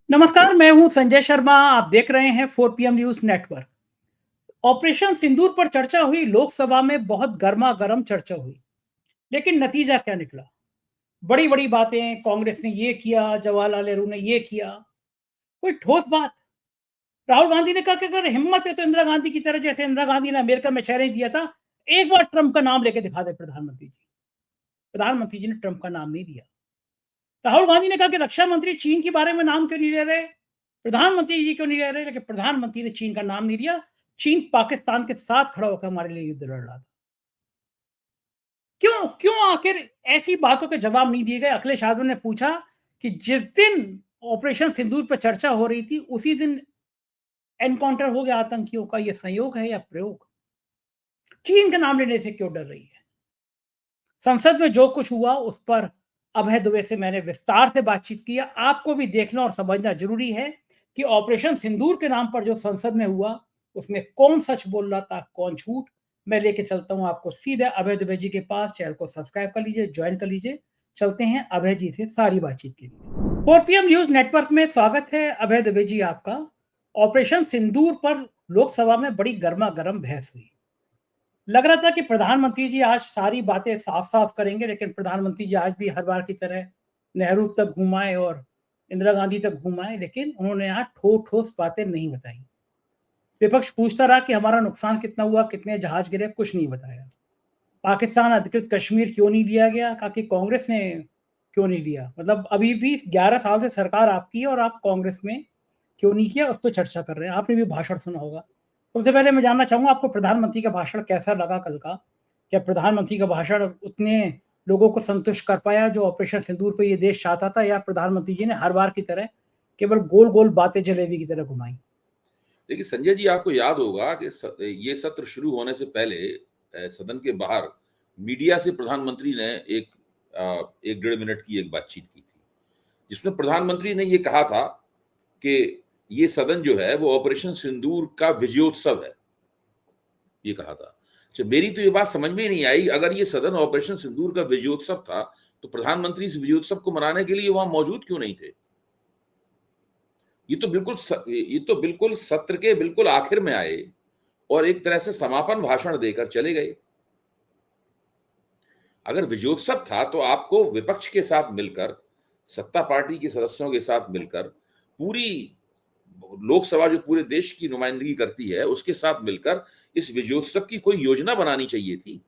नमस्कार, मैं हूं संजय शर्मा। आप देख रहे हैं 4 पीएम न्यूज नेटवर्क। ऑपरेशन सिंदूर पर चर्चा हुई, लोकसभा में बहुत गर्मा गर्म चर्चा हुई। लेकिन नतीजा क्या निकला? बड़ी बड़ी बातें, कांग्रेस ने ये किया, जवाहरलाल नेहरू ने ये किया, कोई ठोस बात। राहुल गांधी ने कहा कि अगर हिम्मत है तो इंदिरा गांधी की तरह, जैसे इंदिरा गांधी ने अमेरिका में चैलेंज दिया था, एक बार ट्रंप का नाम लेके दिखा दे प्रधानमंत्री जी। प्रधानमंत्री जी ने ट्रंप का नाम नहीं लिया। राहुल गांधी ने कहा कि रक्षा मंत्री चीन के बारे में नाम क्यों नहीं ले रहे, प्रधानमंत्री जी क्यों नहीं ले रहे, लेकिन प्रधानमंत्री ने चीन का नाम नहीं लिया। चीन पाकिस्तान के साथ खड़ा होकर हमारे लिए युद्ध लड़ रहा था। क्यों क्यों आखिर ऐसी बातों के जवाब नहीं दिए गए? अखिलेश यादव ने पूछा कि जिस दिन ऑपरेशन सिंदूर पर चर्चा हो रही थी, उसी दिन एनकाउंटर हो गया आतंकियों का। यह संयोग है या प्रयोग? चीन के नाम लेने से क्यों डर रही है? संसद में जो कुछ हुआ उस पर अभय दुबे से मैंने विस्तार से बातचीत किया। आपको भी देखना और समझना जरूरी है कि ऑपरेशन सिंदूर के नाम पर जो संसद में हुआ, उसमें कौन सच बोल रहा था, कौन झूठ। मैं लेके चलता हूं आपको सीधे अभय दुबे जी के पास। चैनल को सब्सक्राइब कर लीजिए, ज्वाइन कर लीजिए। चलते हैं अभय जी से सारी बातचीत के लिए। 4 पीएम न्यूज नेटवर्क में स्वागत है अभय दुबे जी आपका। ऑपरेशन सिंदूर पर लोकसभा में बड़ी गर्मा गर्म बहस हुई। लग रहा था कि प्रधानमंत्री जी आज सारी बातें साफ साफ करेंगे, लेकिन प्रधानमंत्री जी आज भी हर बार की तरह नेहरू तक घुमाए और इंदिरा गांधी तक घुमाए, लेकिन उन्होंने आज ठोस बातें नहीं बताई। विपक्ष पूछता रहा कि हमारा नुकसान कितना हुआ, कितने जहाज गिरे, कुछ नहीं बताया। पाकिस्तान अधिकृत कश्मीर क्यों नहीं लिया गया, कहा कि कांग्रेस ने क्यों नहीं लिया। मतलब अभी भी 11 साल से सरकार आपकी है और आप कांग्रेस में क्यों नहीं किया, उस पर चर्चा कर रहे हैं। आपने भी भाषण सुना होगा। सबसे पहले मैं जानना चाहूंगा आपको प्रधानमंत्री का भाषण कैसा लगा कल का? क्या प्रधानमंत्री का भाषण उतने लोगों को संतुष्ट कर पाया जो ऑपरेशन सिंदूर पे ये देश चाहता था, या प्रधानमंत्री जी ने हर बार की तरह केवल गोल गोल बातें जलेबी की तरह घुमाई? देखिए संजय जी, आपको याद होगा कि ये सत्र शुरू होने से पहले सदन के बाहर मीडिया से प्रधानमंत्री ने एक 1.5 मिनट की एक बातचीत की थी, जिसमें प्रधानमंत्री ने ये कहा था कि ये सदन जो है वो ऑपरेशन सिंदूर का विजयोत्सव है। ये कहा था। अच्छा, मेरी तो ये बात समझ में ही नहीं आई। अगर ये सदन ऑपरेशन सिंदूर का विजयोत्सव था तो प्रधानमंत्री इस विजयोत्सव को मनाने के लिए वहां मौजूद क्यों नहीं थे? ये तो बिल्कुल सत्र के बिल्कुल आखिर में आए और एक तरह से समापन भाषण देकर चले गए। अगर विजयोत्सव था तो आपको विपक्ष के साथ मिलकर, सत्ता पार्टी के सदस्यों के साथ मिलकर, पूरी लोकसभा जो पूरे देश की नुमाइंदगी करती है उसके साथ मिलकर इस विजयोत्सव की कोई योजना बनानी चाहिए थी।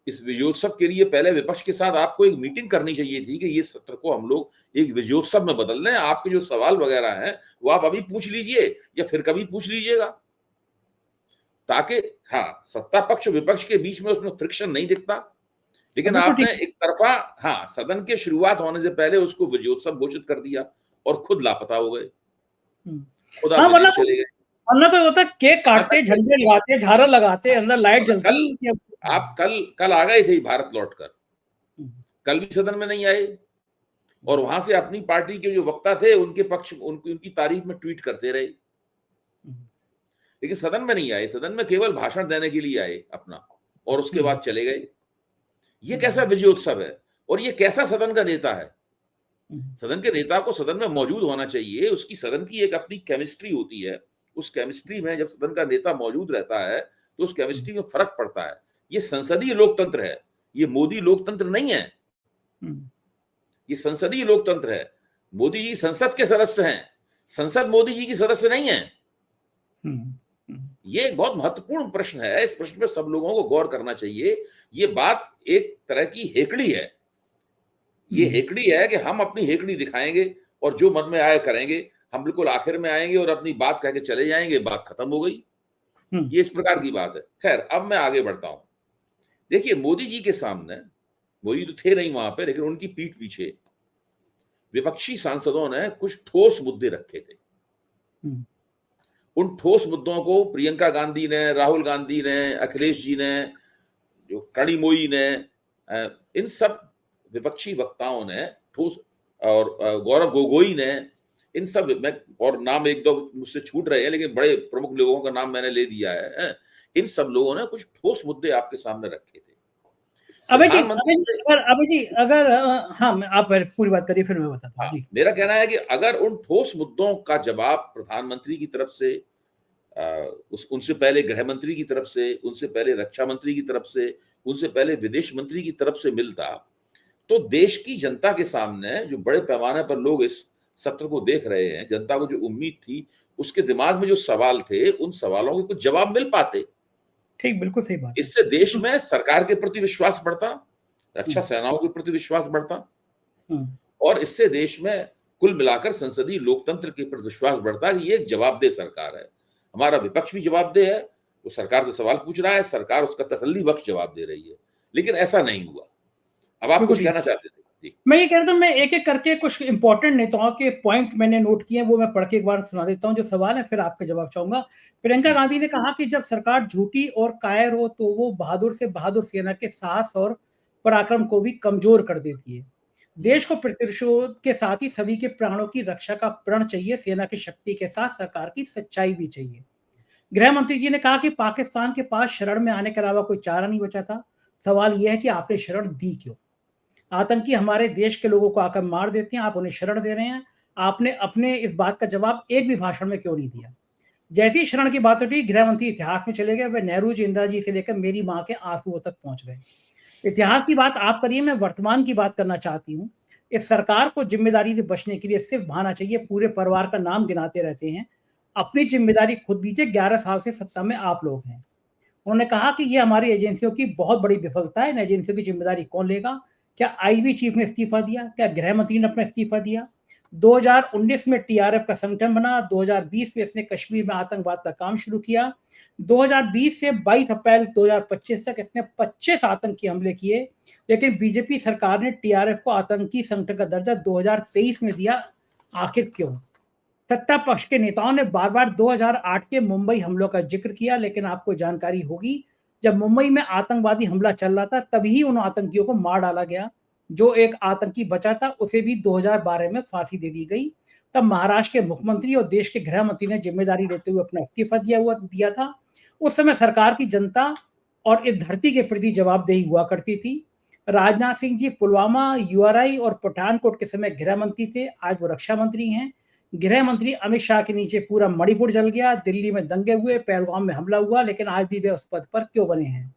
इस विजयोत्सव के लिए पहले विपक्ष के साथ आपको एक मीटिंग करनी चाहिए थी कि ये सत्र को हम लोग एक विजयोत्सव में बदल दें। आपके जो सवाल वगैरह हैं वो आप अभी पूछ लीजिए या फिर कभी पूछ लीजिएगा, ताकि हाँ, सत्ता पक्ष विपक्ष के बीच में उसमें फ्रिक्शन नहीं दिखता। लेकिन बिल्कुल आपने ठीक। एक तरफा, हाँ, सदन के शुरुआत होने से पहले उसको विजयोत्सव घोषित कर दिया और खुद लापता हो गए, खुद आप हाँ, वरना विदेश तो चले गए। वरना तो होता केक काटते, वरना झंडे लगाते, झालर लगाते, अंदर लाइट कल जलती कि आप कल कल आ गए थे भारत लौटकर, हम्म, कल भी सदन में नहीं आए और वहां से अपनी पार्टी के जो वक्ता थे उनके पक्ष उनकी तारीफ में ट्वीट करते रहे, लेकिन सदन में नहीं आए। सदन में केवल भाषण देने के लिए आए अपना, और उसके बाद चले गए। ये कैसा विजयोत्सव है और ये कैसा सदन का नेता है? सदन के नेता को सदन में मौजूद होना चाहिए। उसकी सदन की एक अपनी केमिस्ट्री होती है। उस केमिस्ट्री में जब सदन का नेता मौजूद रहता है तो उस केमिस्ट्री में फर्क पड़ता है। ये संसदीय लोकतंत्र है, ये मोदी लोकतंत्र नहीं है। ये संसदीय लोकतंत्र है। मोदी जी संसद के सदस्य हैं, संसद मोदी जी की सदस्य नहीं है। ये एक बहुत महत्वपूर्ण प्रश्न है। इस प्रश्न पे सब लोगों को गौर करना चाहिए। ये बात एक तरह की हेकड़ी है। ये हेकड़ी है कि हम अपनी हेकड़ी दिखाएंगे और जो मन में आए करेंगे। हम बिल्कुल आखिर में आएंगे और अपनी बात कह के चले जाएंगे, बात खत्म हो गई। ये इस प्रकार की बात है। खैर, अब मैं आगे बढ़ता हूं। देखिए, मोदी जी के सामने, मोदी तो थे नहीं वहां पे, लेकिन उनकी पीठ पीछे विपक्षी सांसदों ने कुछ ठोस मुद्दे रखे थे। उन ठोस मुद्दों को प्रियंका गांधी ने, राहुल गांधी ने, अखिलेश जी ने, जो कनिमोई ने, इन सब विपक्षी वक्ताओं ने ठोस, और गौरव गोगोई ने, इन सब में, और नाम एक दो मुझसे छूट रहे हैं लेकिन बड़े प्रमुख लोगों का नाम मैंने ले दिया है। इन सब लोगों ने कुछ ठोस मुद्दे आपके सामने रखे थे। अभय जी, प्रधानमंत्री अगर हाँ, आप पहले पूरी बात करिए, फिर मैं बताता हूँ। हाँ, जी। मेरा कहना है कि अगर उन ठोस मुद्दों का जवाब प्रधानमंत्री की तरफ से उनसे पहले गृह मंत्री की तरफ से, उनसे पहले रक्षा मंत्री की तरफ से, उनसे पहले विदेश मंत्री की तरफ से मिलता, तो देश की जनता के सामने जो बड़े पैमाने पर लोग इस सत्र को देख रहे हैं, जनता को जो उम्मीद थी, उसके दिमाग में जो सवाल थे, उन सवालों के कुछ जवाब मिल पाते। ठीक, बिल्कुल सही बात है। इससे देश में सरकार के प्रति विश्वास बढ़ता, रक्षा हुँ, सेनाओं के प्रति विश्वास बढ़ता हुँ, और इससे देश में कुल मिलाकर संसदीय लोकतंत्र के प्रति विश्वास बढ़ता है कि ये एक जवाबदेह सरकार है। हमारा विपक्ष भी जवाबदेह है, वो सरकार से सवाल पूछ रहा है, सरकार उसका तसल्ली बख्श जवाब दे रही है। लेकिन ऐसा नहीं हुआ। अब आप बिल्कुल कुछ ठीक। कहना चाहते थे? जी। मैं ये कह रहा था, मैं एक-एक करके कुछ इम्पोर्टेंट नेताओं के पॉइंट मैंने नोट किए हैं, वो मैं पढ़ के एक बार सुना देता हूँ जो सवाल है, फिर आपका जवाब चाहूँगा। प्रियंका हुँ, गांधी ने कहा कि जब सरकार झूठी और कायर हो, तो वो बहादुर से बहादुर सेना के साहस और पराक्रम को भी कमज़ोर कर देती है। हुँ, देश को प्रतिशोध के साथ ही सभी के प्राणों की रक्षा का प्रण चाहिए, सेना की शक्ति के साथ सरकार की सच्चाई भी चाहिए। गृह मंत्री जी ने कहा कि पाकिस्तान के पास शरण में आने के अलावा कोई चारा नहीं बचा था। सवाल ये है कि आपने शरण दी क्यों? आतंकी हमारे देश के लोगों को आकर मार देते हैं, आप उन्हें शरण दे रहे हैं। आपने अपने इस बात का जवाब एक भी भाषण में क्यों नहीं दिया? जैसे ही शरण की बात उठी, गृह मंत्री इतिहास में चले गए। वे नेहरू जी, इंदिरा जी से लेकर मेरी माँ के आंसुओं तक पहुंच गए। इतिहास की बात आप करिए, मैं वर्तमान की बात करना चाहती हूँ। इस सरकार को जिम्मेदारी से बचने के लिए सिर्फ बहाना चाहिए, पूरे परिवार का नाम गिनाते रहते हैं। अपनी जिम्मेदारी खुद लीजिए, 11 साल से सत्ता में आप लोग हैं। उन्होंने कहा कि ये हमारी एजेंसियों की बहुत बड़ी विफलता है, इन एजेंसियों की जिम्मेदारी कौन लेगा? क्या आईबी चीफ ने इस्तीफा दिया? क्या गृह मंत्री ने अपना इस्तीफा दिया? 2019 में टीआरएफ का संगठन बना, 2020 में इसने कश्मीर में आतंकवाद का काम शुरू किया, 2020 से 22 अप्रैल 2025 तक इसने 25 आतंकी हमले किए, लेकिन बीजेपी सरकार ने टीआरएफ को आतंकी संगठन का दर्जा 2023 में दिया। आखिर क्यों? सत्ता पक्ष के नेताओं ने बार-बार 2008 के मुंबई हमलों का जिक्र किया, लेकिन आपको जानकारी होगी, जब मुंबई में आतंकवादी हमला चल रहा था, तभी उन आतंकियों को मार डाला गया। जो एक आतंकी बचा था, उसे भी 2012 में फांसी दे दी गई। तब महाराष्ट्र के मुख्यमंत्री और देश के गृह मंत्री ने जिम्मेदारी लेते हुए अपना इस्तीफा दिया था। उस समय सरकार की जनता और इस धरती के प्रति जवाबदेही हुआ करती थी। राजनाथ सिंह जी पुलवामा, यूआरआई और पठानकोट के समय गृह मंत्री थे, आज वो रक्षा मंत्री हैं। गृह मंत्री अमित शाह के नीचे पूरा मणिपुर जल गया, दिल्ली में दंगे हुए, पहलगाम में हमला हुआ, लेकिन आज भी वे उस पद पर क्यों बने हैं?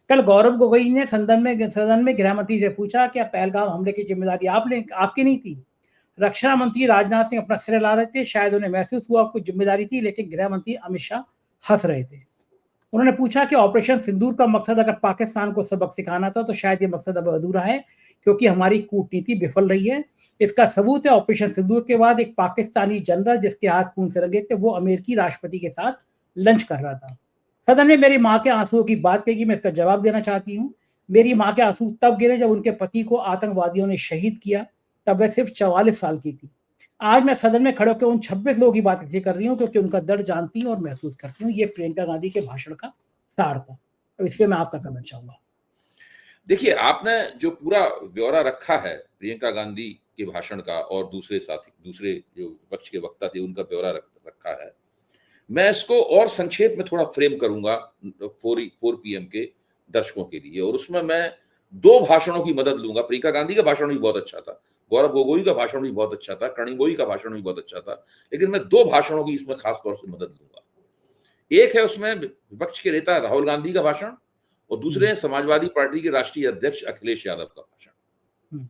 कल गौरव गोगोई ने सदन में गृह मंत्री से पूछा, क्या पहलगाम हमले की जिम्मेदारी आपकी नहीं थी? रक्षा मंत्री राजनाथ सिंह अपना सिर हिला रहे थे, शायद उन्हें महसूस हुआ कुछ जिम्मेदारी थी, लेकिन गृह मंत्री अमित शाह हंस रहे थे। उन्होंने पूछा कि ऑपरेशन सिंदूर का मकसद अगर पाकिस्तान को सबक सिखाना था, तो शायद ये मकसद अब अधूरा है, क्योंकि हमारी कूटनीति विफल रही है। इसका सबूत है ऑपरेशन सिंदूर के बाद एक पाकिस्तानी जनरल, जिसके हाथ खून से रंगे थे, वो अमेरिकी राष्ट्रपति के साथ लंच कर रहा था। सदन में मेरी माँ के आंसुओं की बात कही, मैं इसका जवाब देना चाहती हूँ। मेरी माँ के आंसू तब गिरे जब उनके पति को आतंकवादियों ने शहीद किया, तब वह सिर्फ 44 साल की थी। आज मैं सदन में खड़े होकर उन 26 लोगों की बात इसलिए कर रही हूँ, क्योंकि उनका दर्द जानती हूँ और महसूस करती हूँ। ये प्रियंका गांधी के भाषण का सार था। अब इस पे मैं आपका कमेंट चाहूँगा। देखिए, आपने जो पूरा ब्यौरा रखा है प्रियंका गांधी के भाषण का और दूसरे जो विपक्ष के वक्ता थे, उनका ब्यौरा रखा है। मैं इसको और संक्षेप में थोड़ा फ्रेम करूँगा 4 पीएम के दर्शकों के लिए और उसमें मैं 2 भाषणों की मदद लूँगा। प्रियंका गांधी का भाषण भी बहुत अच्छा था, गौरव गोगोई का भाषण भी बहुत अच्छा था, कनिमोई का भाषण भी बहुत अच्छा था, लेकिन मैं 2 भाषणों की इसमें खास तौर से मदद लूँगा। एक है उसमें विपक्ष के नेता राहुल गांधी का भाषण और दूसरे हुँ, हैं समाजवादी पार्टी के राष्ट्रीय अध्यक्ष अखिलेश यादव का भाषण। हुँ,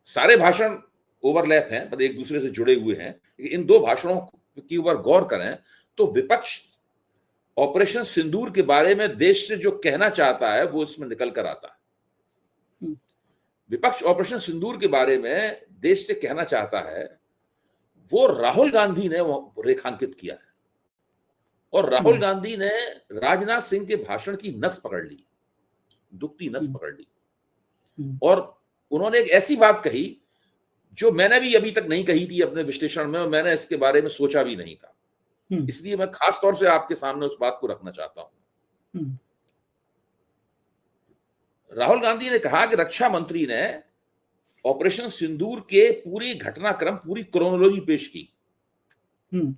सारे भाषण ओवरलैप हैं, मतलब एक दूसरे से जुड़े हुए हैं। लेकिन इन 2 भाषणों के ऊपर गौर करें तो विपक्ष ऑपरेशन सिंदूर के बारे में देश से जो कहना चाहता है वो इसमें निकल कर आता है। हुँ, विपक्ष ऑपरेशन सिंदूर के बारे में देश से कहना चाहता है, वो राहुल गांधी ने वो रेखांकित किया है और राहुल हुँ, गांधी ने राजनाथ सिंह के भाषण की नस पकड़ ली, दुखती नस हुँ, पकड़ ली हुँ, और उन्होंने एक ऐसी बात कही जो मैंने भी अभी तक नहीं कही थी अपने विश्लेषण में और मैंने इसके बारे में सोचा भी नहीं था। हुँ, इसलिए मैं खास तौर से आपके सामने उस बात को रखना चाहता हूं। हुँ, राहुल गांधी ने कहा कि रक्षा मंत्री ने ऑपरेशन सिंदूर के पूरी घटनाक्रम, पूरी क्रोनोलॉजी पेश की। हुँ,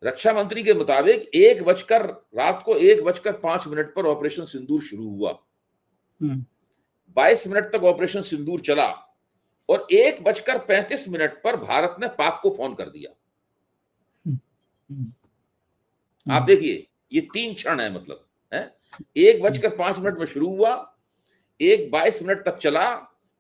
रक्षा मंत्री के मुताबिक रात को 1:05 पर ऑपरेशन सिंदूर शुरू हुआ। हुँ, 22 मिनट तक ऑपरेशन सिंदूर चला और 1:35 पर भारत ने पाक को फोन कर दिया। आप देखिए, ये 3 क्षण है, मतलब है 1:05 में शुरू हुआ, 1:22 तक चला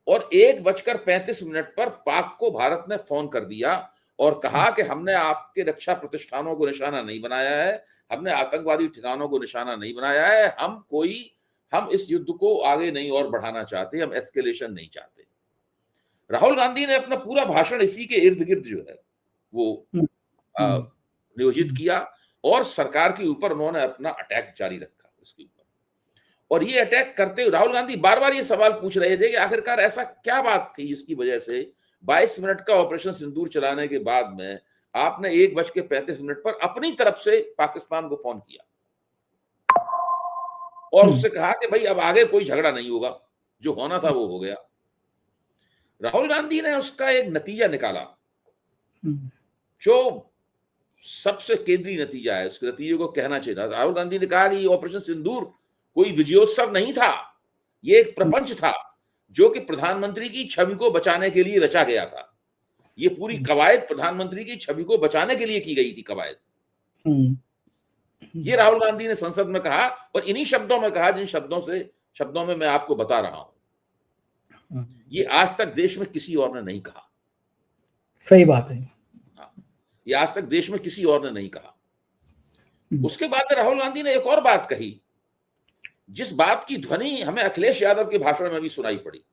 और 1:35 पर पाक को भारत ने फोन कर दिया और कहा कि हमने आपके रक्षा प्रतिष्ठानों को निशाना नहीं बनाया है, हमने आतंकवादी ठिकानों को निशाना नहीं बनाया है, हम इस युद्ध को आगे नहीं और बढ़ाना चाहते, हम एस्केलेशन नहीं चाहते। राहुल गांधी ने अपना पूरा भाषण इसी के इर्द गिर्द जो है वो नियोजित किया और सरकार के ऊपर उन्होंने अपना अटैक जारी रखा उसके ऊपर। और ये अटैक करते हुए राहुल गांधी बार बार ये सवाल पूछ रहे थे कि आखिरकार ऐसा क्या बात थी जिसकी वजह से 22 मिनट का ऑपरेशन सिंदूर चलाने के बाद में आपने 1:35 पर अपनी तरफ से पाकिस्तान को फोन किया और उससे कहा कि भाई अब आगे कोई झगड़ा नहीं होगा, जो होना था वो हो गया। राहुल गांधी ने उसका एक नतीजा निकाला जो सबसे केंद्रीय नतीजा है, उसके नतीजे को कहना चाहिए था। राहुल गांधी ने कहा कि ये ऑपरेशन सिंदूर कोई विजयोत्सव नहीं था, ये एक प्रपंच था जो कि प्रधानमंत्री की छवि को बचाने के लिए रचा गया था। ये पूरी कवायद प्रधानमंत्री की छवि को बचाने के लिए की गई थी कवायद। ये राहुल गांधी ने संसद में कहा और इन्हीं शब्दों में कहा जिन शब्दों में मैं आपको बता रहा हूं। ये आज तक देश में किसी और ने नहीं कहा। सही बात है। ये आज तक देश में किसी और ने नहीं कहा। उसके बाद राहुल गांधी ने एक और बात कही, जिस बात की ध्वनि हमें अखिलेश यादव के भाषण में भी सुनाई पड़ी।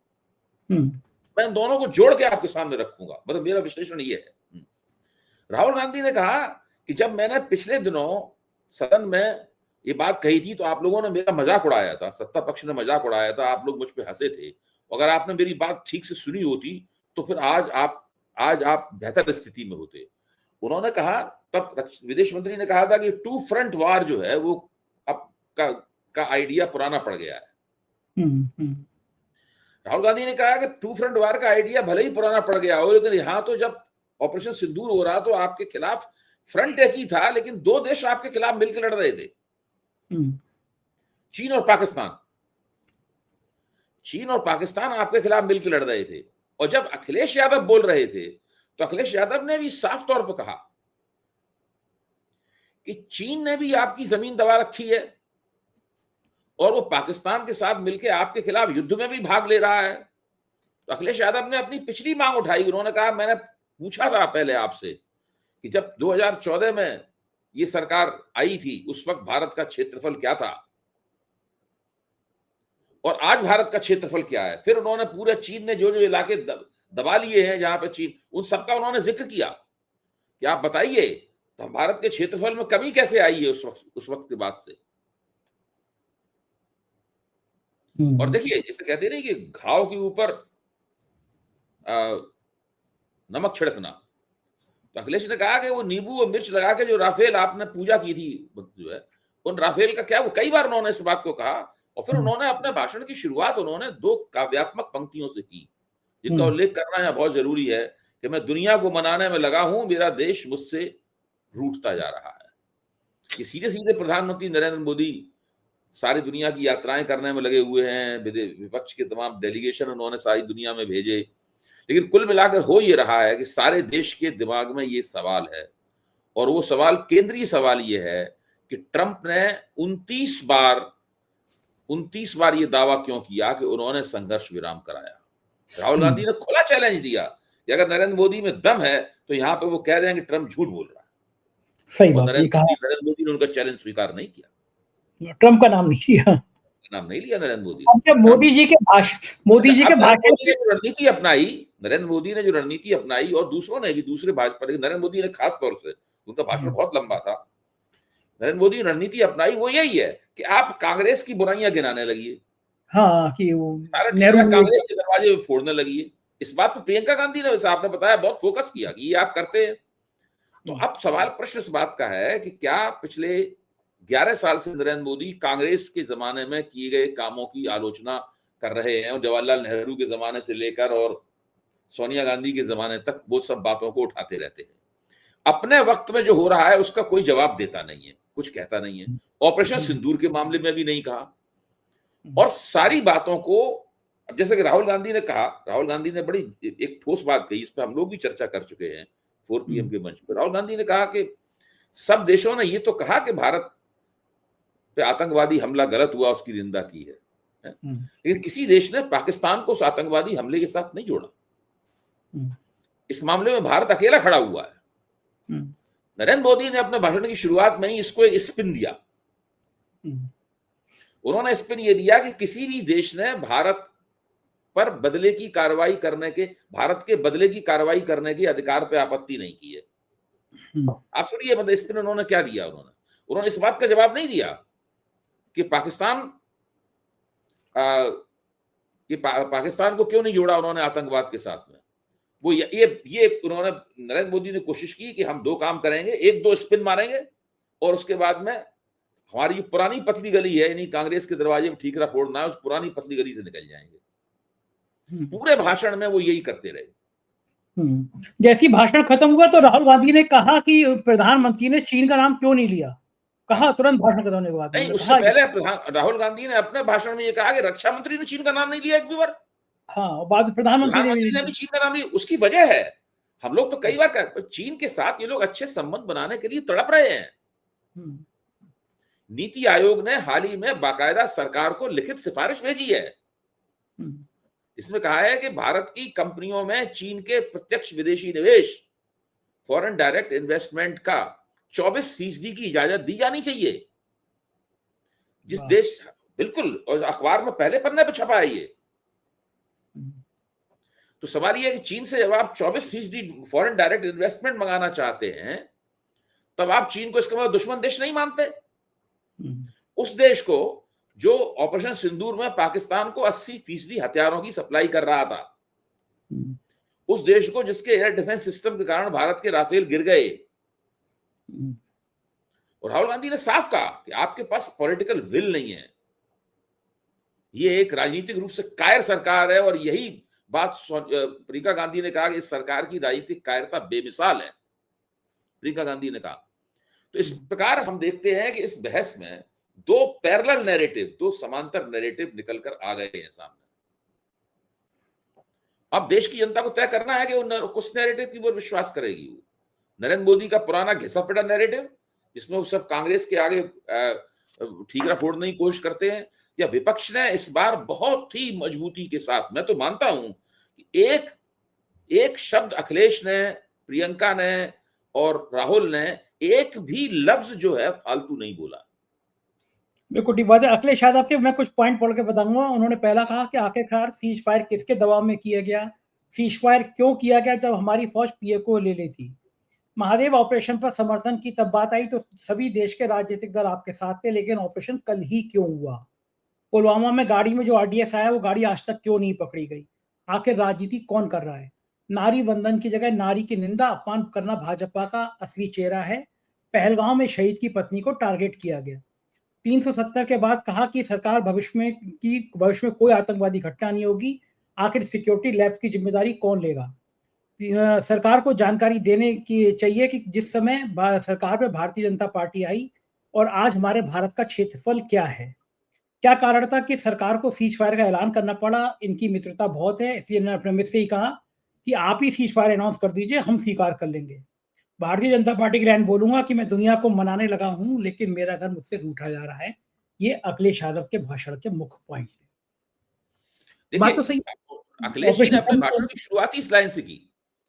मैं इन दोनों को जोड़ के आपके सामने रखूंगा, मतलब मेरा विश्लेषण ये है। राहुल गांधी ने कहा कि जब मैंने पिछले दिनों सदन में ये बात कही थी तो आप लोगों ने मेरा मजाक उड़ाया था, सत्ता पक्ष ने मजाक उड़ाया था, आप लोग मुझ पे हंसे थे। अगर आपने मेरी बात ठीक से सुनी होती तो फिर आज आप बेहतर स्थिति में होते। उन्होंने कहा, तब विदेश मंत्री ने कहा था कि 2 फ्रंट वार जो है वो अब का आइडिया पुराना पड़ गया है। राहुल गांधी ने कहा कि 2 फ्रंट वार का आइडिया भले ही पुराना पड़ गया हो, लेकिन यहां तो जब ऑपरेशन सिंदूर हो रहा तो आपके खिलाफ फ्रंट एक ही था, लेकिन 2 देश आपके खिलाफ मिलकर लड़ रहे थे, चीन और पाकिस्तान। चीन और पाकिस्तान आपके खिलाफ मिलकर लड़ रहे थे। और जब अखिलेश यादव बोल रहे थे तो अखिलेश यादव ने भी साफ तौर पर कहा कि चीन ने भी आपकी जमीन दबा रखी है और वो पाकिस्तान के साथ मिलकर आपके खिलाफ युद्ध में भी भाग ले रहा है। तो अखिलेश यादव ने अपनी पिछली मांग उठाई। उन्होंने कहा, मैंने पूछा था पहले आपसे कि जब 2014 में ये सरकार आई थी उस वक्त भारत का क्षेत्रफल क्या था और आज भारत का क्षेत्रफल क्या है। फिर उन्होंने पूरे चीन ने जो जो इलाके दबा लिए हैं जहां पे चीन, उन सबका उन्होंने जिक्र किया कि आप बताइए तो भारत के क्षेत्रफल में कमी कैसे आई है उस वक्त के बाद से। और देखिए, जैसे कहते नहीं कि घाव के ऊपर नमक छिड़कना, तो अखिलेश ने कहा कि वो नींबू और मिर्च लगा के जो राफेल आपने पूजा की थी जो है, उन राफेल का क्या, वो कई बार उन्होंने इस बात को कहा। और फिर उन्होंने अपने भाषण की शुरुआत 2 काव्यात्मक पंक्तियों से की, जिनका उल्लेख करना यहाँ बहुत जरूरी है कि मैं दुनिया को मनाने में लगा हूं, मेरा देश मुझसे रूठता जा रहा है। कि सीधे सीधे प्रधानमंत्री नरेंद्र मोदी सारी दुनिया की यात्राएं करने में लगे हुए हैं, विपक्ष के तमाम डेलीगेशन उन्होंने सारी दुनिया में भेजे, लेकिन कुल मिलाकर हो ये रहा है कि सारे देश के दिमाग में ये सवाल है और वो सवाल, केंद्रीय सवाल ये है कि ट्रंप ने 29 बार ये दावा क्यों किया कि उन्होंने संघर्ष विराम कराया। राहुल गांधी ने खुला चैलेंज दिया कि अगर नरेंद्र मोदी में दम है तो यहाँ पे वो कह रहे हैं कि ट्रंप झूठ बोल रहा है। सही बात है। नरेंद्र मोदी ने उनका चैलेंज स्वीकार नहीं किया, ट्रंप का नाम नहीं लिया, नरेंद्र मोदी। मोदी जी के भाषण की रणनीति अपनाई, नरेंद्र मोदी ने जो रणनीति अपनाई और दूसरों ने भी, दूसरे भाजपा, नरेंद्र मोदी ने खास तौर से, उनका भाषण बहुत लंबा था, नरेंद्र मोदी ने रणनीति अपनाई वो यही है कि आप कांग्रेस की बुराइयां गिनाने लगी। हाँ, कि वो कांग्रेस के दरवाजे फोड़ने लगी। इस बात पर प्रियंका गांधी ने, आपने बताया, बहुत फोकस किया कि ये आप करते हैं। तो अब सवाल, प्रश्न इस बात का है कि क्या पिछले 11 साल से नरेंद्र मोदी कांग्रेस के जमाने में किए गए कामों की आलोचना कर रहे हैं, और जवाहरलाल नेहरू के जमाने से लेकर और सोनिया गांधी के जमाने तक वो सब बातों को उठाते रहते हैं। अपने वक्त में जो हो रहा है उसका कोई जवाब देता नहीं है, कुछ कहता नहीं है। ऑपरेशन सिंदूर के मामले में भी नहीं कहा और सारी बातों को अब जैसे कि राहुल गांधी ने कहा, राहुल गांधी ने बड़ी एक ठोस बात कही, इस पर हम लोग भी चर्चा कर चुके हैं 4 PM के मंच पर। राहुल गांधी ने कहा कि सब देशों ने ये तो कहा कि भारत पे आतंकवादी हमला गलत हुआ, उसकी निंदा की है, लेकिन किसी देश ने पाकिस्तान को उस आतंकवादी हमले के साथ नहीं जोड़ा। इस मामले में भारत अकेला खड़ा हुआ है। नरेंद्र मोदी ने अपने भाषण की शुरुआत में ही इसको एक स्पिन दिया। उन्होंने स्पिन ये दिया कि किसी भी देश ने भारत पर बदले की कार्रवाई करने के, भारत के बदले की कार्रवाई करने के अधिकार पे आपत्ति नहीं की है। आप सुनिए, मतलब स्पिन उन्होंने क्या दिया, उन्होंने इस बात का जवाब नहीं दिया कि पाकिस्तान को क्यों नहीं जोड़ा उन्होंने आतंकवाद के साथ में। वो ये उन्होंने, नरेंद्र मोदी ने कोशिश की कि हम दो काम करेंगे, एक दो स्पिन मारेंगे और उसके बाद में हमारी जो पुरानी पतली गली है, यानी कांग्रेस के दरवाजे में ठीकरा फोड़ना है, उस पुरानी पतली गली से निकल जाएंगे। पूरे भाषण में वो यही करते रहे। जैसे ही भाषण खत्म हुआ तो राहुल गांधी ने कहा कि प्रधानमंत्री ने चीन का नाम क्यों नहीं लिया, कहा तुरंत भाषण खत्म होने के बाद। नहीं, उससे पहले राहुल गांधी ने अपने भाषण में ये कहा कि रक्षा मंत्री ने चीन का नाम नहीं लिया एक भी बार। हाँ, बाद प्रधानमंत्री ने भी चीन का नाम लिया। उसकी वजह है, हम लोग तो कई बार चीन के साथ ये लोग अच्छे संबंध बनाने के लिए तड़प रहे हैं। नीति आयोग ने हाल ही में बाकायदा सरकार को लिखित सिफारिश भेजी है। इसमें कहा है कि भारत की कंपनियों में चीन के प्रत्यक्ष विदेशी निवेश, फॉरेन डायरेक्ट इन्वेस्टमेंट का 24% की इजाजत दी जानी चाहिए। जिस देश, बिल्कुल, और अखबार में पहले पन्ने पर छपा है ये। तो सवाल ये है कि चीन से जब आप 24% फॉरेन डायरेक्ट इन्वेस्टमेंट मंगाना चाहते हैं, तब आप चीन को इसका मतलब दुश्मन देश नहीं मानते। उस देश को जो ऑपरेशन सिंदूर में पाकिस्तान को 80% हथियारों की सप्लाई कर रहा था, उस देश को जिसके एयर डिफेंस सिस्टम के कारण भारत के राफेल गिर गए, और राहुल गांधी ने साफ कहा कि आपके पास पॉलिटिकल विल नहीं है, ये एक राजनीतिक रूप से कायर सरकार है। और यही बात प्रियंका गांधी ने कहा कि इस सरकार की राजनीतिक कायरता बेमिसाल है, प्रियंका गांधी ने कहा। तो इस प्रकार हम देखते हैं कि इस बहस में दो पैरेलल नैरेटिव, दो समांतर नैरेटिव निकलकर आ गए हैं सामने। अब देश की जनता को तय करना है कि वो कुछ नैरेटिव की वो विश्वास करेगी। वो नरेंद्र मोदी का पुराना घिसा पिटा नैरेटिव, जिसमें वो सब कांग्रेस के आगे ठीकरा फोड़ने की कोशिश करते हैं, या विपक्ष ने इस बार बहुत ही मजबूती के साथ, मैं तो मानता हूं कि एक शब्द अखिलेश ने, प्रियंका ने और राहुल ने एक भी लफ्ज जो है फालतू नहीं बोला। बिल्कुल ठीक बात है। अखिलेश यादव के मैं कुछ पॉइंट पढ़ के बताऊंगा। उन्होंने पहला कहा कि आखिरकार सीज फायर किसके दबाव में किया गया, सीज फायर क्यों किया गया जब हमारी फौज पीए को ले ली थी। महादेव ऑपरेशन पर समर्थन की तब बात आई तो सभी देश के राजनीतिक दल आपके साथ थे, लेकिन ऑपरेशन कल ही क्यों हुआ। पुलवामा में गाड़ी में जो आरडीएक्स आया वो गाड़ी आज तक क्यों नहीं पकड़ी गई। आखिर राजनीति कौन कर रहा है। नारी वंदन की जगह नारी की निंदा अपमान करना भाजपा का असली चेहरा है। पहलगांव में शहीद की पत्नी को टारगेट किया गया। 370 के बाद कहा कि सरकार भविष्य में कोई आतंकवादी घटना नहीं होगी। आखिर सिक्योरिटी लैब्स की जिम्मेदारी कौन लेगा। सरकार को जानकारी देने की चाहिए कि जिस समय सरकार पे भारतीय जनता पार्टी आई और आज हमारे भारत का क्षेत्रफल क्या है। क्या कारण था कि सरकार को सीज फायर का ऐलान करना पड़ा। इनकी मित्रता बहुत है, इसलिए इन्होंने अपने मित्र से ही कहा कि आप ही सीज फायर अनाउंस कर दीजिए, हम स्वीकार कर लेंगे। भारतीय जनता पार्टी के लाइन बोलूंगा कि मैं दुनिया को मनाने लगा हूं, लेकिन मेरा घर मुझसे रूठा जा रहा है। ये अखिलेश यादव के भाषण के मुख्य पॉइंट थे। बात तो सही। अखिलेश जी ने अपने भाषण की शुरुआत इस लाइन से की,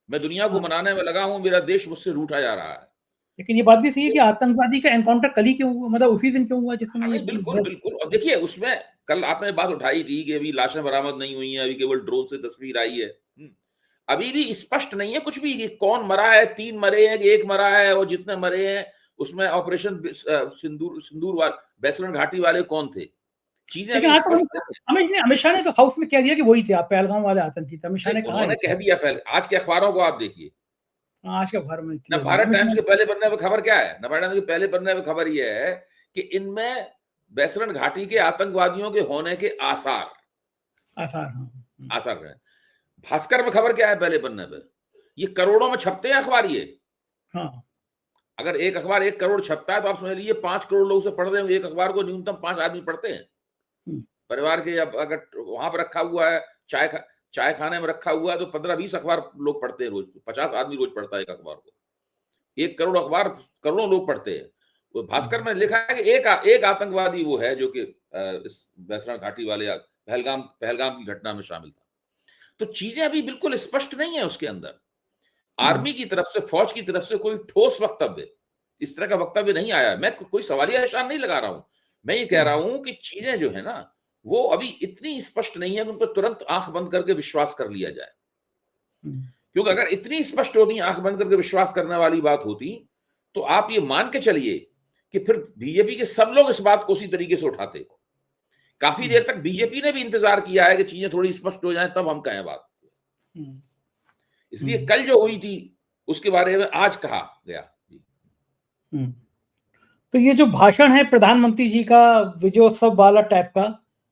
मैं दुनिया को मनाने में लगा हूं, मेरा देश मुझसे रूठा जा रहा है। लेकिन ये बात भी सही है कि आतंकवादी का एनकाउंटर कल ही क्यों हुआ, मतलब उसी दिन क्यों हुआ जिस समय। बिल्कुल बिल्कुल। और देखिए, उसमें कल आपने बात उठाई थी कि अभी लाशें बरामद नहीं हुई हैं, अभी केवल ड्रोन से तस्वीर आई है। अभी भी स्पष्ट नहीं है कुछ भी कि कौन मरा है, 3 मरे हैं कि 1 मरा है, और जितने मरे हैं उसमें ऑपरेशन सिंदूर बैसलन घाटी वाले कौन थे। चीजें अमित शाह ने तो हाउस में कह दिया कि वही थे, आप पहलगाम वाले आतंकी थे। अमित शाह ने उन्होंने कह दिया। पहले आज के अखबारों को आप देखिए, आज के अखबार में ना भारत टाइम्स के पहले पन्ने पे खबर क्या है, भारत टाइम्स के पहले पन्ने पे खबर यह है कि इनमें बैसलन घाटी के आतंकवादियों के होने के आसार है। भास्कर में खबर क्या है पहले पन्ने पे, ये करोड़ों में छपते हैं अखबार ये। हाँ। अगर एक अखबार 1 करोड़ छपता है तो आप समझ लीजिए 5 करोड़ लोग उसे पढ़ रहे हैं। एक अखबार को न्यूनतम 5 आदमी पढ़ते हैं। परिवार के, अगर वहां पर रखा हुआ है, चाय खाने में रखा हुआ है, तो 15-20 अखबार लोग पढ़ते हैं रोज, 50 आदमी रोज पढ़ता है एक अखबार को, 1 करोड़ अखबार करोड़ों लोग पढ़ते हैं। वो भास्कर में लिखा है कि एक आतंकवादी वो है जो कि इस बैसरा घाटी वाले पहलगाम की घटना में शामिल था। तो चीजें अभी बिल्कुल स्पष्ट नहीं है उसके अंदर। आर्मी की तरफ से, फौज की तरफ से कोई ठोस वक्तव्य, इस तरह का वक्तव्य नहीं आया। मैं कोई सवालिया निशान नहीं लगा रहा हूं, मैं ये कह रहा हूं कि चीजें जो है ना, वो अभी इतनी स्पष्ट नहीं है कि उन पर तुरंत आंख बंद करके विश्वास कर लिया जाए। क्योंकि अगर इतनी स्पष्ट होती, आंख बंद करके विश्वास करने वाली बात होती, तो आप ये मान के चलिए कि फिर बीजेपी के सब लोग इस बात को उसी तरीके से उठाते। काफी देर तक बीजेपी ने भी इंतजार किया है कि चीजें थोड़ी स्पष्ट हो जाएं, तब हम कहें बात। इसलिए कल जो हुई थी उसके बारे में आज कहा गया। तो ये जो भाषण है प्रधानमंत्री जी का विजयोत्सव वाला टाइप का,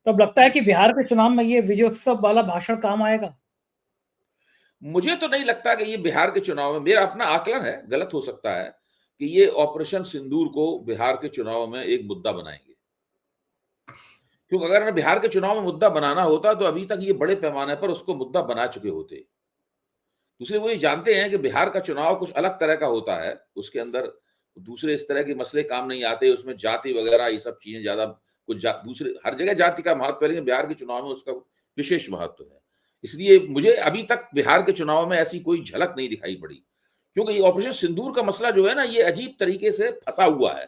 तब लगता है कि बिहार के चुनाव में ये विजयोत्सव वाला भाषण काम आएगा? मुझे तो नहीं लगता कि ये बिहार के चुनाव में, मेरा अपना आकलन है, गलत हो सकता है, कि ये ऑपरेशन सिंदूर को बिहार के चुनाव में एक मुद्दा बनाएंगे। क्योंकि अगर बिहार के चुनाव में मुद्दा बनाना होता तो अभी तक ये बड़े पैमाने पर उसको मुद्दा बना चुके होते। दूसरे वो ये जानते हैं कि बिहार का चुनाव कुछ अलग तरह का होता है, उसके अंदर दूसरे इस तरह के मसले काम नहीं आते, उसमें जाति वगैरह ये सब चीजें ज्यादा, कुछ दूसरे हर जगह जाति का महत्व है, लेकिन बिहार के चुनाव में उसका विशेष महत्व है। इसलिए मुझे अभी तक बिहार के चुनाव में ऐसी कोई झलक नहीं दिखाई पड़ी, क्योंकि ये ऑपरेशन सिंदूर का मसला जो है ना, ये अजीब तरीके से फंसा हुआ है,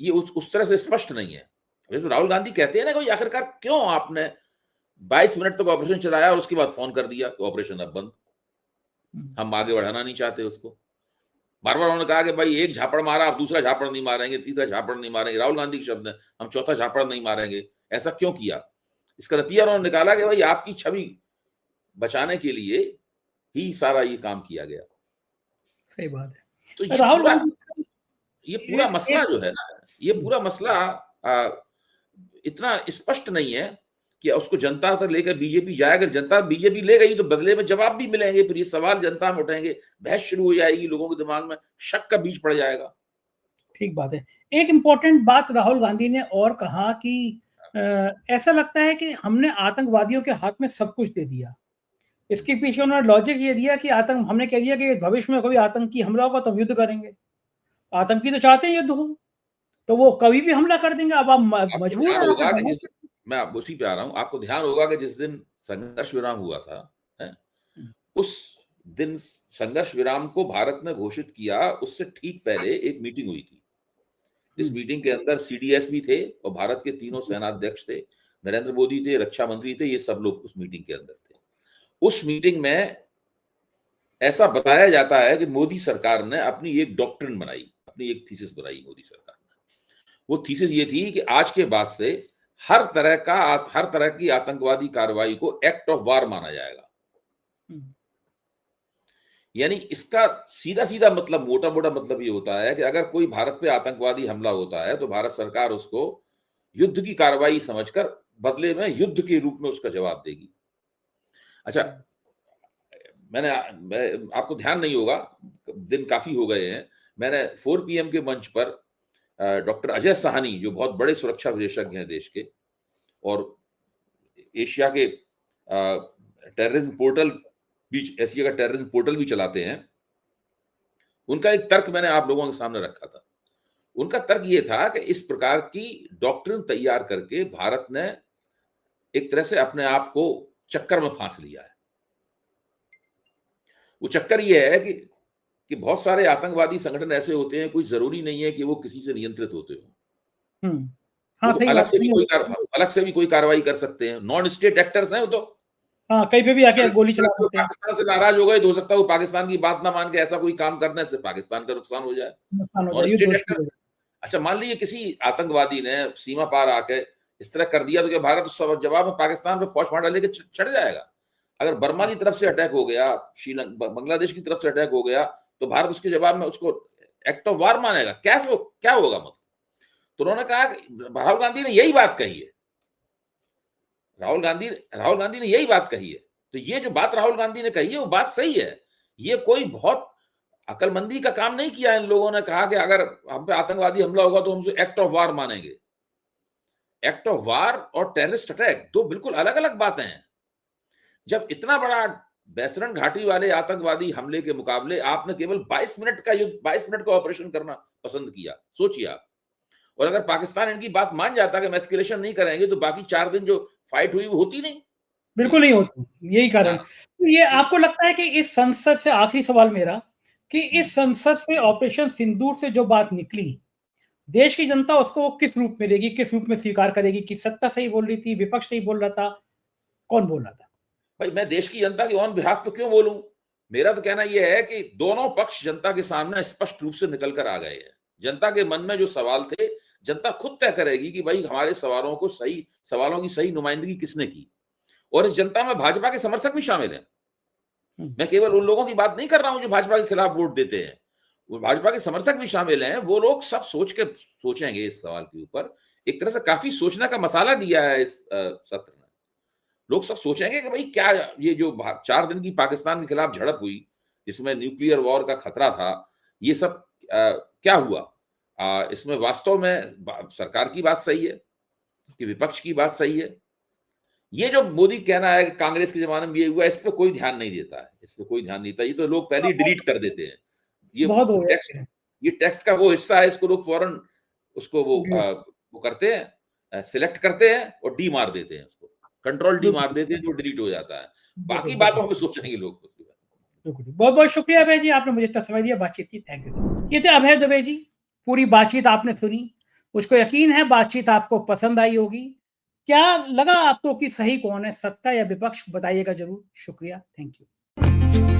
ये उस तरह से स्पष्ट नहीं है। तो राहुल गांधी कहते हैं ना कि आखिरकार क्यों आपने 22 मिनट तक ऑपरेशन चलाया और उसके बाद फोन कर दिया कि ऑपरेशन अब बंद, हम आगे बढ़ाना नहीं चाहते उसको। बार बार उन्होंने कहा कि भाई एक झापड़ मारा, आप दूसरा झापड़ नहीं मारेंगे, तीसरा झापड़ नहीं मारेंगे, राहुल गांधी के शब्द है, हम चौथा झापड़ नहीं मारेंगे। ऐसा क्यों किया? इसका नतीजा उन्होंने निकाला कि भाई आपकी छवि बचाने के लिए ही सारा ये काम किया गया। सही बात है। तो ये पूरा मसला जो है ना, ये पूरा मसला इतना स्पष्ट नहीं है कि उसको जनता तक लेकर बीजेपी जाए। अगर जनता बीजेपी ले गई तो बदले में जवाब भी मिलेंगे, फिर ये सवाल जनता में उठेंगे, बहस शुरू हो जाएगी, लोगों के दिमाग में शक का बीज पड़ जाएगा। ठीक बात है। एक इंपॉर्टेंट बात राहुल गांधी ने और कहा कि ऐसा लगता है कि हमने आतंकवादियों के हाथ में सब कुछ दे दिया। इसके पीछे उन्होंने लॉजिक ये दिया कि हमने कह दिया कि भविष्य में कभी आतंकी हमला होगा तो हम युद्ध करेंगे। आतंकी तो चाहते हैं युद्ध हो, तो वो कभी भी हमला कर देंगे। अब आप मजबूर होगा कि मैं उसी पे आ रहा हूं, आपको ध्यान होगा कि जिस दिन संघर्ष विराम हुआ था, उस दिन संघर्ष विराम को भारत ने घोषित किया, उससे ठीक पहले एक मीटिंग हुई थी। इस मीटिंग के अंदर सीडीएस भी थे और भारत के तीनों सेनाध्यक्ष थे, नरेंद्र मोदी थे, रक्षा मंत्री थे, ये सब लोग उस मीटिंग के अंदर थे। उस मीटिंग में ऐसा बताया जाता है कि मोदी सरकार ने अपनी एक डॉक्ट्रिन बनाई, अपनी एक थीसिस बनाई मोदी सरकार ने। वो थीसिस ये थी कि आज के बाद से हर तरह की आतंकवादी कार्रवाई को एक्ट ऑफ वार माना जाएगा। यानी इसका सीधा सीधा मतलब, मोटा मोटा मतलब ये होता है कि अगर कोई भारत पे आतंकवादी हमला होता है तो भारत सरकार उसको युद्ध की कार्रवाई समझकर बदले में युद्ध के रूप में उसका जवाब देगी। अच्छा, आपको ध्यान नहीं होगा, दिन काफी हो गए हैं, मैंने 4 PM के मंच पर डॉक्टर अजय साहनी, जो बहुत बड़े सुरक्षा विशेषज्ञ हैं देश के और एशिया के टेररिज्म पोर्टल भी, एशिया का टेररिज्म पोर्टल भी चलाते हैं, उनका एक तर्क मैंने आप लोगों के सामने रखा था। उनका तर्क ये था कि इस प्रकार की डॉक्ट्रिन तैयार करके भारत ने एक तरह से अपने आप को चक्कर में फांस लिया है। वो चक्कर ये है कि बहुत सारे आतंकवादी संगठन ऐसे होते हैं, कोई जरूरी नहीं है कि वो किसी से नियंत्रित होते हो। हाँ, अलग से भी कोई कार्रवाई कर सकते हैं, नॉन स्टेट एक्टर्स हैं वो तो। हाँ, कहीं पे भी आके गोली चला सकते हैं। पाकिस्तान से नाराज हो गए तो हो सकता है वो पाकिस्तान की बात ना मान के ऐसा कोई काम करने से पाकिस्तान का नुकसान हो जाए। Non state actor. अच्छा, मान लीजिए किसी आतंकवादी ने सीमा पार आके इस तरह कर दिया तो क्या भारत उस जवाब में पाकिस्तान पे फौज फांटा लेके चढ़ जाएगा? अगर बर्मा की तरफ से अटैक हो गया, श्रीलंका बांग्लादेश की तरफ से अटैक हो गया, तो भारत उसके जवाब में उसको एक्ट ऑफ वार मानेगा? क्या होगा मतलब? तो उन्होंने कहा, राहुल गांधी ने यही बात कही है, राहुल गांधी ने यही बात कही है। तो ये जो बात राहुल गांधी ने कही है वो बात सही है। ये कोई बहुत अकलमंदी का काम नहीं किया इन लोगों ने, कहा कि अगर हम पे आतंकवादी हमला होगा तो हम एक्ट ऑफ वार मानेंगे। एक्ट ऑफ वार और टेररिस्ट अटैक दो बिल्कुल अलग अलग बातें हैं। जब इतना बड़ा बैसरन घाटी वाले आतंकवादी हमले के मुकाबले आपने केवल 22 मिनट का युद्ध, 22 मिनट का ऑपरेशन करना पसंद किया, सोचिए आप। और अगर पाकिस्तान इनकी बात मान जाता कि हम एस्केलेशन नहीं करेंगे, तो बाकी 4 दिन जो फाइट हुई वो होती नहीं। बिल्कुल नहीं होती, यही कारण। हाँ। तो ये आपको लगता है कि इस संसद से, आखिरी सवाल मेरा, कि इस संसद से ऑपरेशन सिंदूर से जो बात निकली, देश की जनता उसको किस रूप में लेगी, किस रूप में स्वीकार करेगी? कि सत्ता सही बोल रही थी, विपक्ष सही बोल रहा था, कौन बोल रहा था? भाई मैं देश की जनता के ऑन बिहाफ पे क्यों बोलूं? मेरा तो कहना यह है कि दोनों पक्ष जनता के सामने स्पष्ट रूप से निकल कर आ गए हैं। जनता के मन में जो सवाल थे, जनता खुद तय करेगी कि भाई हमारे सवालों की सही नुमाइंदगी किसने की। और इस जनता में भाजपा के समर्थक भी शामिल हैं। मैं केवल उन लोगों की बात नहीं कर रहा हूं जो भाजपा के खिलाफ वोट देते हैं, वो भाजपा के समर्थक भी शामिल हैं। वो लोग सब सोचेंगे इस सवाल के ऊपर। एक तरह से काफी सोचने का मसाला दिया है इस सत्र में। लोग सब सोचेंगे कि भाई क्या ये जो 4 दिन की पाकिस्तान के खिलाफ झड़प हुई, जिसमें न्यूक्लियर वॉर का खतरा था, ये सब क्या हुआ? इसमें वास्तव में सरकार की बात सही है कि विपक्ष की बात सही है? ये जो मोदी कहना है कि कांग्रेस के जमाने में ये हुआ, इस पे कोई ध्यान नहीं देता है। इस पे कोई ध्यान नहीं देता। ये तो लोग पहले ही डिलीट कर देते हैं। ये बहुत हो टेक्स्ट गया। ये टेक्स्ट का वो हिस्सा है, इसको लोग फौरन उसको जी, वो करते हैं, सिलेक्ट करते हैं और डी मार देते हैं उसको। कंट्रोल डी मार बिल्कुल, देते हैं, जो डिलीट हो जाता है। बिल्कुल, बाकी बातों बिल्कुल, में सोचेंगे लोग। बिल्कुल। बहुत-बहुत शुक्रिया अभय जी, आपने मुझे इतना समय दिया बातचीत की। Thank you so much. ये थे अभय दुबे जी। पूरी बातचीत आपने सुनी। मुझको यकीन है बातचीत आपको पसंद आई होगी। क्या लगा आपको कि सही कौन है, सत्ता या विपक्ष? बताइएगा ज़रूर। शुक्रिया, थैंक यू।